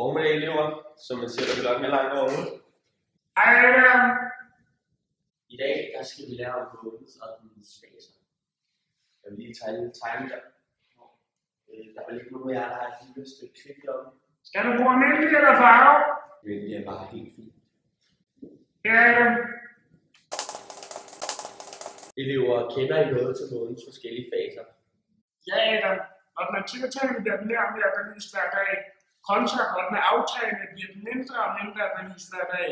Formiddag elever, som man sætter klokken langt over. I dag der skal vi lære om månens og dens faser. Jeg vil lige tegne der. Der er ikke nogen af jer, der har et lille stykke kridt om. Skal du bruge almindelig eller farve? Men det er bare helt fint. Ja, ja. Elever, kender I noget til månens forskellige faser? Ja, Adam. Når den er tiltagende, bliver den mere og mere belyst hver dag. Kontra, når den er aftagende, bliver den mindre og mindre belyst hver dag.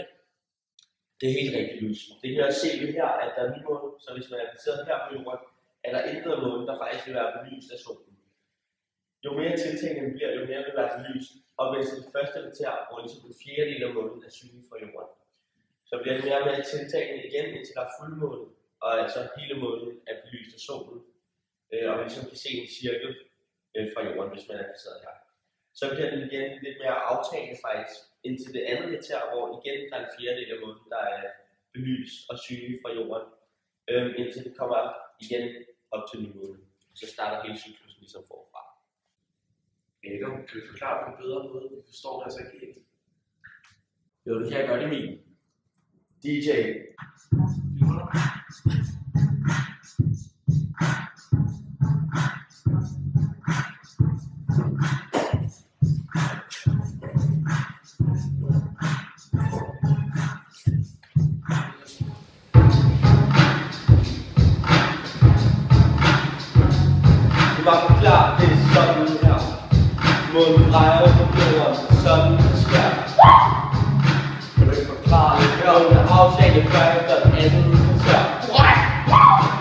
Det er helt rigtigt, Louis. Det kan jeg se her, at der er ny måne, så hvis man er placeret her på jorden, er der intet måne, der faktisk vil være belyst af solen. Jo mere tiltagende den bliver, jo mere vil være belyst, og hvis det første kvarter, hvor ligesom en fjerdedel af månen er synlig fra jorden, så bliver det mere og mere tiltagende igen, indtil der er fuldmåne, og altså hele månen er belyst af solen, og man ligesom kan se en cirkel fra jorden, hvis man er placeret her. Så bliver den igen lidt mere aftagende faktisk, indtil det andet kvarter, hvor igen der er en fjerdedel af månen, der er belyst og synlig fra jorden, indtil det kommer igen op til nymåne. Så starter hele cyklusen ligesom forfra. Adam, kan du forklare på en bedre måde? Vi forstår det altså ikke helt. Jo, det kan jeg godt lide. DJ. Du var klar, det er sådan her. Måden drejer på jorden, sådan det sker. Kan du ikke forklare lidt her? Måden er aftagende før efter den anden kvarter.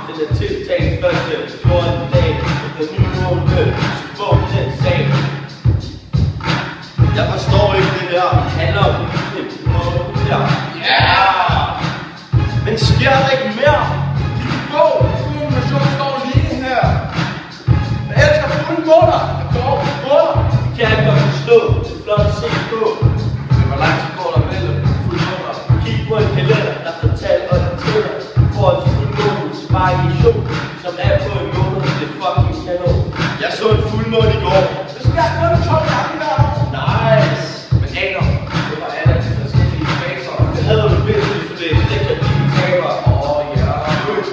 Den er tiltagende første 14 dage efter ny måned. Spåg den sag. Jeg forstår ikke det der. Det handler om belysning på måden her. Ja! Men sker der ikke mere? De kan gå. Information står lige her. Jeg elsker fuldmåner. Jeg går på måner. Det kan jeg godt forstå. Det er flot at se på. Men hvor lang tid går der mellem fuldmåner? Kig på en kalender, der får tal og tæller. For at fuldmånens variation, som er på en måned. Det er fucking kanon. Jeg så en fuldmåne i går. Det sker kun 12 gange hver år. Nice. Men Adam, det var alle de forskellige faser. Det havde du vidst, hvis du læste. Det kan blive taber. Ja. Du er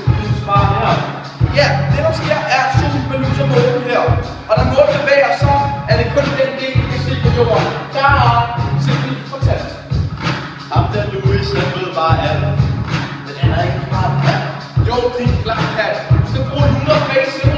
smart her. Ja, det der sker er, at solen belyser månen her. Og da månen bevæger sig, er det kun den del, vi kan se på jorden. Der er simpelthen fortalt. Ham der Louis, han ved bare alt. Men han er ikke smart her. Jo, det er klart, at du skal bruge 100 faser